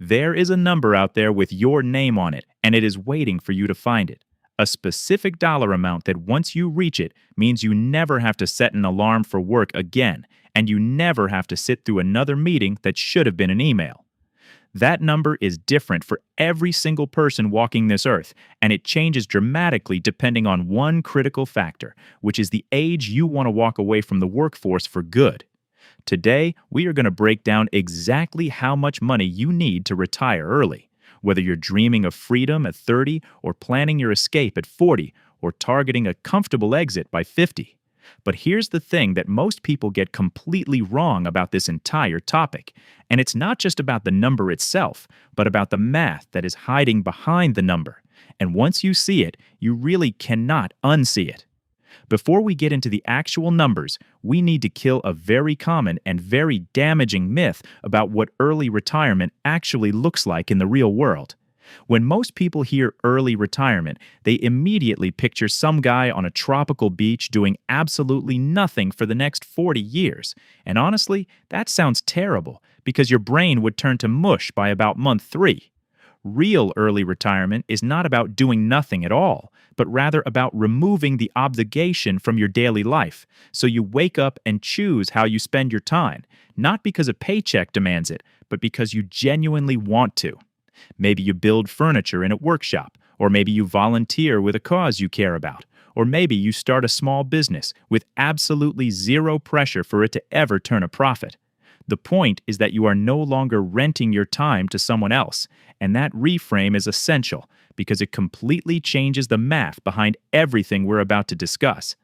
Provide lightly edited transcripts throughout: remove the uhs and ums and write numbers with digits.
There is a number out there with your name on it, and it is waiting for you to find it. A specific dollar amount that once you reach it means you never have to set an alarm for work again, and you never have to sit through another meeting that should have been an email. That number is different for every single person walking this earth, and it changes dramatically depending on one critical factor, which is the age you want to walk away from the workforce for good. Today, we are going to break down exactly how much money you need to retire early. Whether you're dreaming of freedom at 30, or planning your escape at 40, or targeting a comfortable exit by 50. But here's the thing that most people get completely wrong about this entire topic. And it's not just about the number itself, but about the math that is hiding behind the number. And once you see it, you really cannot unsee it. Before we get into the actual numbers, we need to kill a very common and very damaging myth about what early retirement actually looks like in the real world. When most people hear early retirement, they immediately picture some guy on a tropical beach doing absolutely nothing for the next 40 years. And honestly, that sounds terrible, because your brain would turn to mush by about month 3. Real early retirement is not about doing nothing at all, but rather about removing the obligation from your daily life, so you wake up and choose how you spend your time, not because a paycheck demands it, but because you genuinely want to. Maybe you build furniture in a workshop, or maybe you volunteer with a cause you care about, or maybe you start a small business with absolutely zero pressure for it to ever turn a profit. The point is that you are no longer renting your time to someone else, and that reframe is essential because it completely changes the math behind everything we're about to discuss.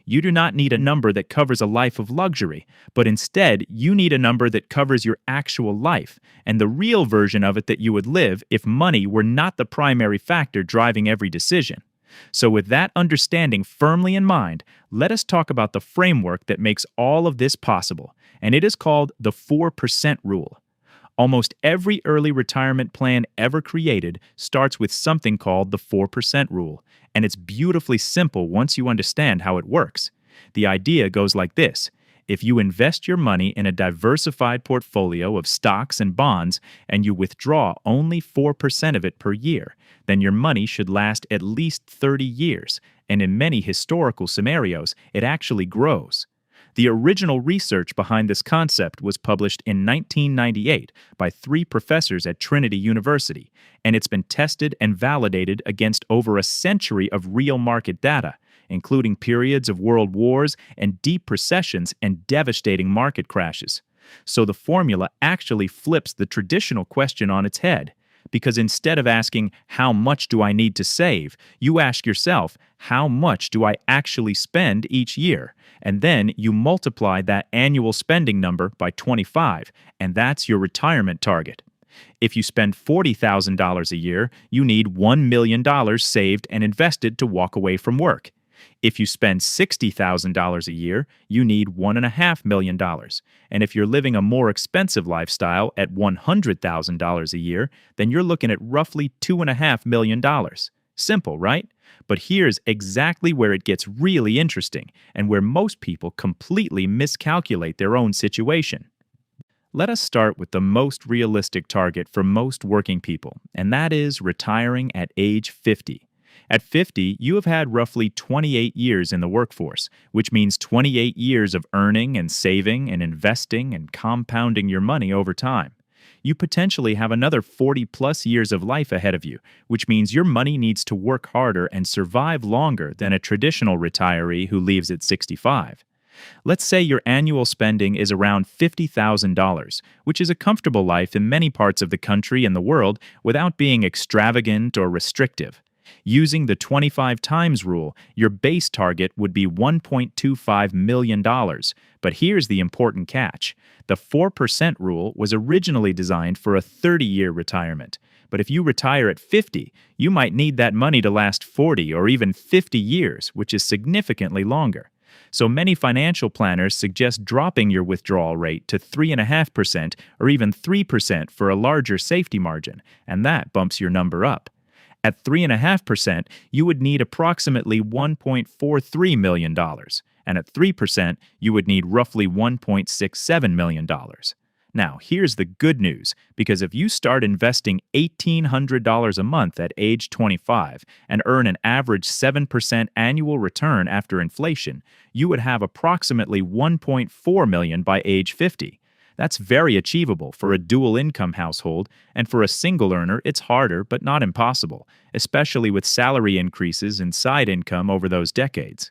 You do not need a number that covers a life of luxury, but instead you need a number that covers your actual life, and the real version of it that you would live if money were not the primary factor driving every decision. So with that understanding firmly in mind, let us talk about the framework that makes all of this possible, and it is called the 4% rule. Almost every early retirement plan ever created starts with something called the 4% rule, and it's beautifully simple once you understand how it works. The idea goes like this. If you invest your money in a diversified portfolio of stocks and bonds, and you withdraw only 4% of it per year, then your money should last at least 30 years, and in many historical scenarios, it actually grows. The original research behind this concept was published in 1998 by 3 professors at Trinity University, and it's been tested and validated against over a century of real market data, including periods of world wars and deep recessions and devastating market crashes. So the formula actually flips the traditional question on its head, because instead of asking, how much do I need to save, you ask yourself, how much do I actually spend each year? And then you multiply that annual spending number by 25, and that's your retirement target. If you spend $40,000 a year, you need $1 million saved and invested to walk away from work. If you spend $60,000 a year, you need $1.5 million. And if you're living a more expensive lifestyle at $100,000 a year, then you're looking at roughly $2.5 million. Simple, right? But here's exactly where it gets really interesting, and where most people completely miscalculate their own situation. Let us start with the most realistic target for most working people, and that is retiring at age 50. At 50, you have had roughly 28 years in the workforce, which means 28 years of earning and saving and investing and compounding your money over time. You potentially have another 40-plus years of life ahead of you, which means your money needs to work harder and survive longer than a traditional retiree who leaves at 65. Let's say your annual spending is around $50,000, which is a comfortable life in many parts of the country and the world without being extravagant or restrictive. Using the 25 times rule, your base target would be $1.25 million. But here's the important catch. The 4% rule was originally designed for a 30-year retirement. But if you retire at 50, you might need that money to last 40 or even 50 years, which is significantly longer. So many financial planners suggest dropping your withdrawal rate to 3.5% or even 3% for a larger safety margin, and that bumps your number up. At 3.5%, you would need approximately $1.43 million, and at 3%, you would need roughly $1.67 million. Now, here's the good news, because if you start investing $1,800 a month at age 25 and earn an average 7% annual return after inflation, you would have approximately $1.4 million by age 50. That's very achievable for a dual income household, and for a single earner, it's harder but not impossible, especially with salary increases and side income over those decades.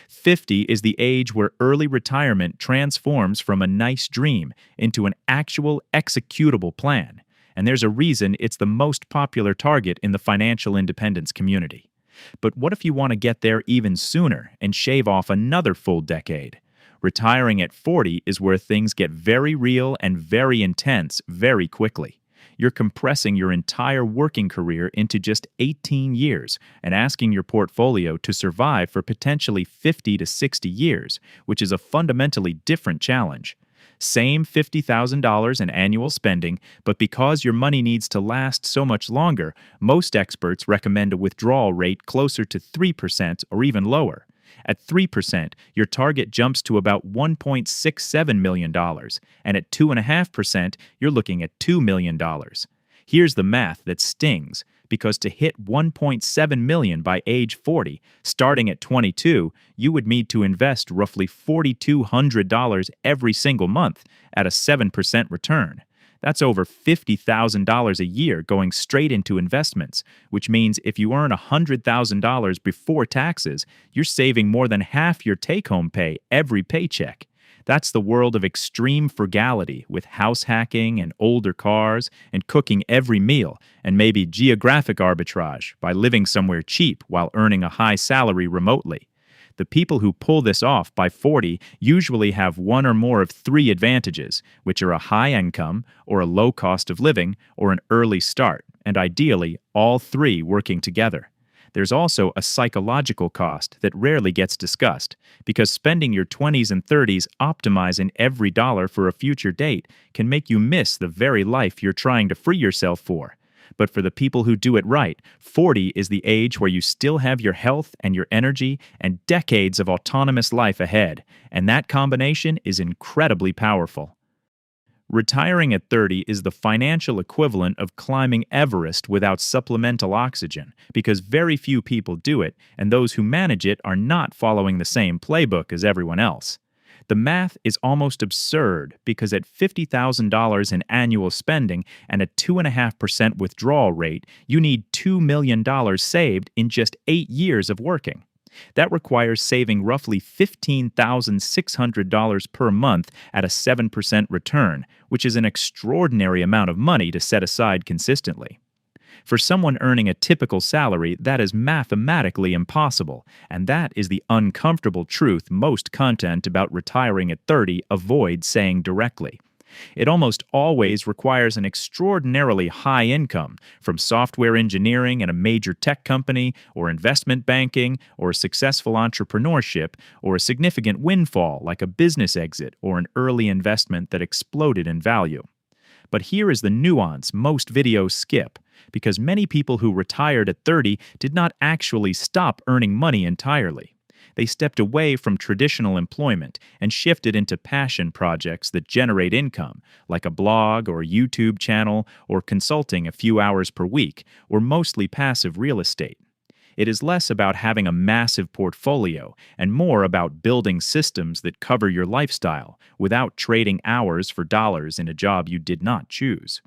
50 is the age where early retirement transforms from a nice dream into an actual executable plan. And there's a reason it's the most popular target in the financial independence community. But what if you want to get there even sooner and shave off another full decade? Retiring at 40 is where things get very real and very intense very quickly. You're compressing your entire working career into just 18 years and asking your portfolio to survive for potentially 50 to 60 years, which is a fundamentally different challenge. Same $50,000 in annual spending, but because your money needs to last so much longer, most experts recommend a withdrawal rate closer to 3% or even lower. At 3%, your target jumps to about $1.67 million, and at 2.5%, you're looking at $2 million. Here's the math that stings, because to hit $1.7 million by age 40, starting at 22, you would need to invest roughly $4,200 every single month at a 7% return. That's over $50,000 a year going straight into investments, which means if you earn $100,000 before taxes, you're saving more than half your take-home pay every paycheck. That's the world of extreme frugality, with house hacking and older cars and cooking every meal, and maybe geographic arbitrage by living somewhere cheap while earning a high salary remotely. The people who pull this off by 40 usually have one or more of three advantages, which are a high income, or a low cost of living, or an early start, and ideally, all three working together. There's also a psychological cost that rarely gets discussed, because spending your 20s and 30s optimizing every dollar for a future date can make you miss the very life you're trying to free yourself for. But for the people who do it right, 40 is the age where you still have your health and your energy and decades of autonomous life ahead, and that combination is incredibly powerful. Retiring at 30 is the financial equivalent of climbing Everest without supplemental oxygen, because very few people do it, and those who manage it are not following the same playbook as everyone else. The math is almost absurd, because at $50,000 in annual spending and a 2.5% withdrawal rate, you need $2 million saved in just 8 years of working. That requires saving roughly $15,600 per month at a 7% return, which is an extraordinary amount of money to set aside consistently. For someone earning a typical salary, that is mathematically impossible, and that is the uncomfortable truth most content about retiring at 30 avoids saying directly. It almost always requires an extraordinarily high income from software engineering at a major tech company, or investment banking, or successful entrepreneurship, or a significant windfall like a business exit or an early investment that exploded in value. But here is the nuance most videos skip, because many people who retired at 30 did not actually stop earning money entirely. They stepped away from traditional employment and shifted into passion projects that generate income, like a blog or a YouTube channel or consulting a few hours per week, or mostly passive real estate. It is less about having a massive portfolio and more about building systems that cover your lifestyle without trading hours for dollars in a job you did not choose.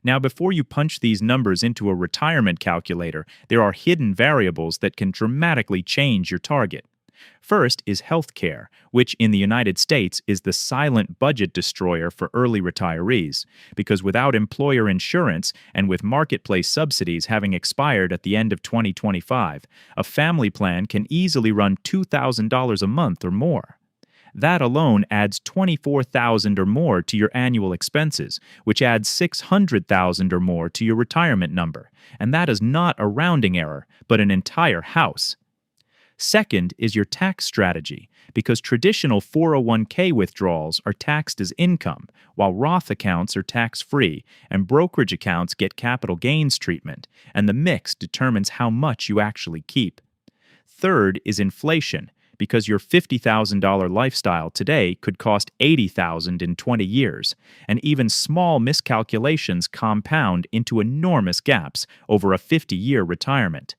Now, before you punch these numbers into a retirement calculator, there are hidden variables that can dramatically change your target. First is healthcare, which in the United States is the silent budget destroyer for early retirees, because without employer insurance and with marketplace subsidies having expired at the end of 2025, a family plan can easily run $2,000 a month or more. That alone adds $24,000 or more to your annual expenses, which adds $600,000 or more to your retirement number, and that is not a rounding error, but an entire house. Second is your tax strategy, because traditional 401k withdrawals are taxed as income, while Roth accounts are tax-free, and brokerage accounts get capital gains treatment, and the mix determines how much you actually keep. Third is inflation, because your $50,000 lifestyle today could cost $80,000 in 20 years, and even small miscalculations compound into enormous gaps over a 50-year retirement.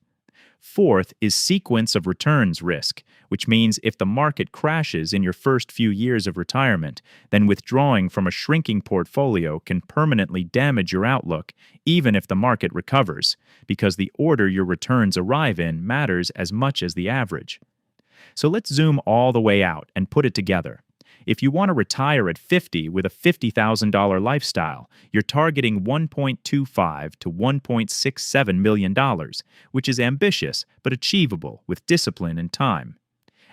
Fourth is sequence of returns risk, which means if the market crashes in your first few years of retirement, then withdrawing from a shrinking portfolio can permanently damage your outlook, even if the market recovers, because the order your returns arrive in matters as much as the average. So let's zoom all the way out and put it together. If you want to retire at 50 with a $50,000 lifestyle, you're targeting $1.25 to $1.67 million, which is ambitious but achievable with discipline and time.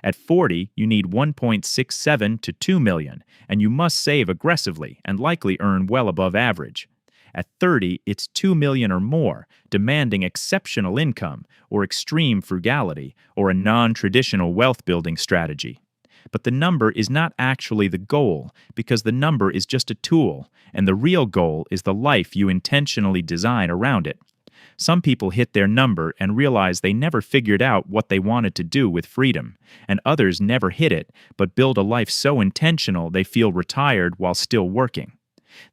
At 40, you need $1.67 to $2 million, and you must save aggressively and likely earn well above average. At 30, it's $2 million or more, demanding exceptional income or extreme frugality or a non-traditional wealth-building strategy. But the number is not actually the goal, because the number is just a tool, and the real goal is the life you intentionally design around it. Some people hit their number and realize they never figured out what they wanted to do with freedom, and others never hit it, but build a life so intentional they feel retired while still working.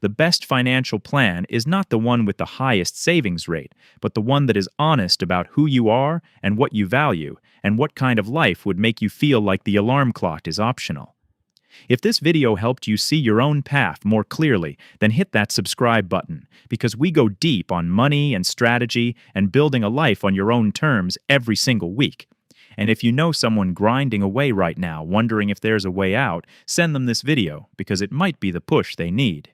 The best financial plan is not the one with the highest savings rate, but the one that is honest about who you are and what you value, and what kind of life would make you feel like the alarm clock is optional. If this video helped you see your own path more clearly, then hit that subscribe button, because we go deep on money and strategy and building a life on your own terms every single week. And if you know someone grinding away right now, wondering if there's a way out, send them this video, because it might be the push they need.